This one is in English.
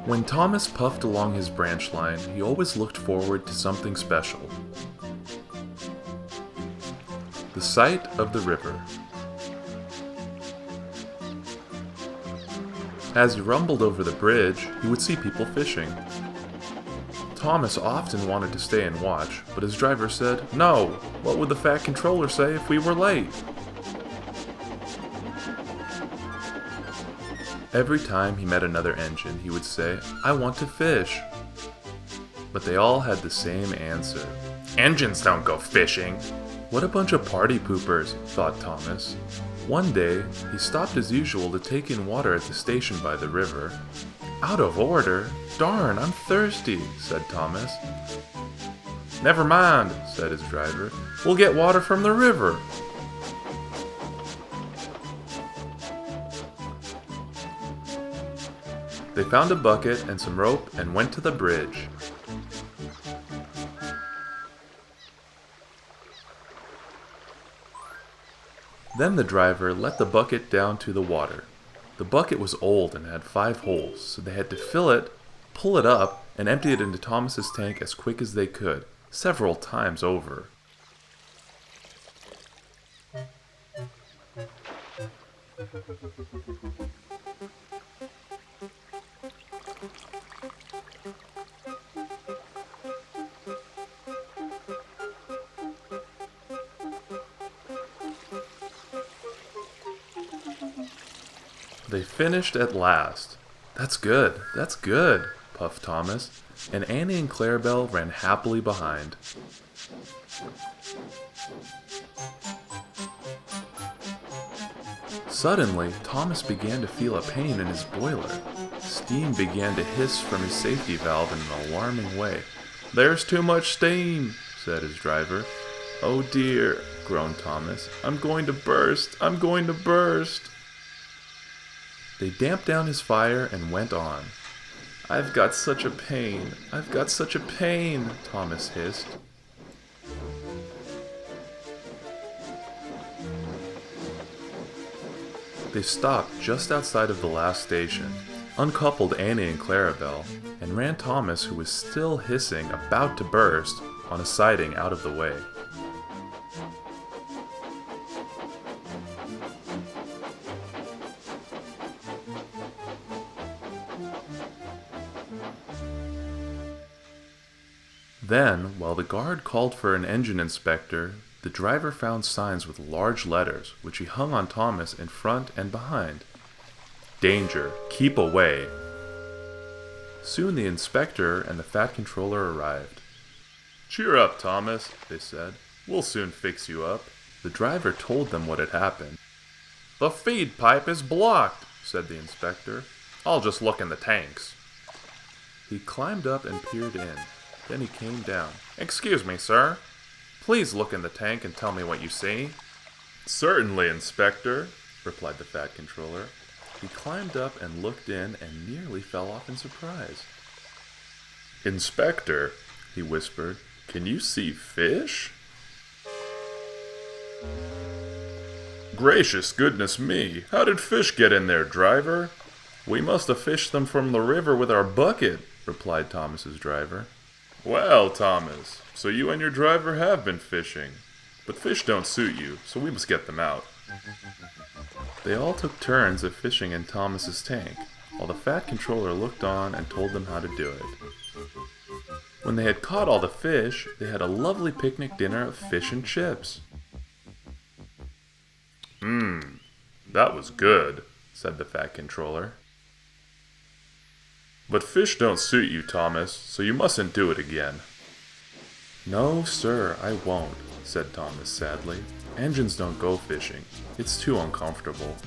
When Thomas puffed along his branch line, he always looked forward to something special. The sight of the river. As he rumbled over the bridge, he would see people fishing. Thomas often wanted to stay and watch, but his driver said, "No, what would the fat controller say if we were late?" Every time he met another engine, he would say, "I want to fish." But they all had the same answer. "Engines don't go fishing." What a bunch of party poopers, thought Thomas. One day, he stopped as usual to take in water at the station by the river. "Out of order? Darn, I'm thirsty," said Thomas. "Never mind," said his driver. "We'll get water from the river." They found a bucket and some rope and went to the bridge. Then the driver let the bucket down to the water. The bucket was old and had 5 holes, so they had to fill it, pull it up, and empty it into Thomas's tank as quick as they could, several times over. They finished at last. That's good, puffed Thomas, and Annie and Clarabelle ran happily behind. Suddenly, Thomas began to feel a pain in his boiler. Steam began to hiss from his safety valve in an alarming way. "There's too much steam," said his driver. "Oh dear," groaned Thomas. I'm going to burst. They damped down his fire and went on. I've got such a pain, Thomas hissed. They stopped just outside of the last station, uncoupled Annie and Clarabelle, and ran Thomas, who was still hissing, about to burst, on a siding out of the way. Then, while the guard called for an engine inspector, the driver found signs with large letters, which he hung on Thomas in front and behind. "Danger, keep away." Soon the inspector and the fat controller arrived. "Cheer up, Thomas," they said. "We'll soon fix you up." The driver told them what had happened. "The feed pipe is blocked," said the inspector. "I'll just look in the tanks." He climbed up and peered in. Then he came down. "Excuse me, sir. Please look in the tank and tell me what you see." "Certainly, Inspector," replied the fat controller. He climbed up and looked in and nearly fell off in surprise. "Inspector," he whispered, "can you see fish?" "Gracious goodness me, how did fish get in there, driver?" "We must have fished them from the river with our bucket," replied Thomas's driver. "Well, Thomas, so you and your driver have been fishing. But fish don't suit you, so we must get them out." They all took turns of fishing in Thomas's tank, while the fat controller looked on and told them how to do it. When they had caught all the fish, they had a lovely picnic dinner of fish and chips. That was good," said the fat controller. "But fish don't suit you, Thomas, so you mustn't do it again." "No, sir, I won't," said Thomas sadly. "Engines don't go fishing. It's too uncomfortable."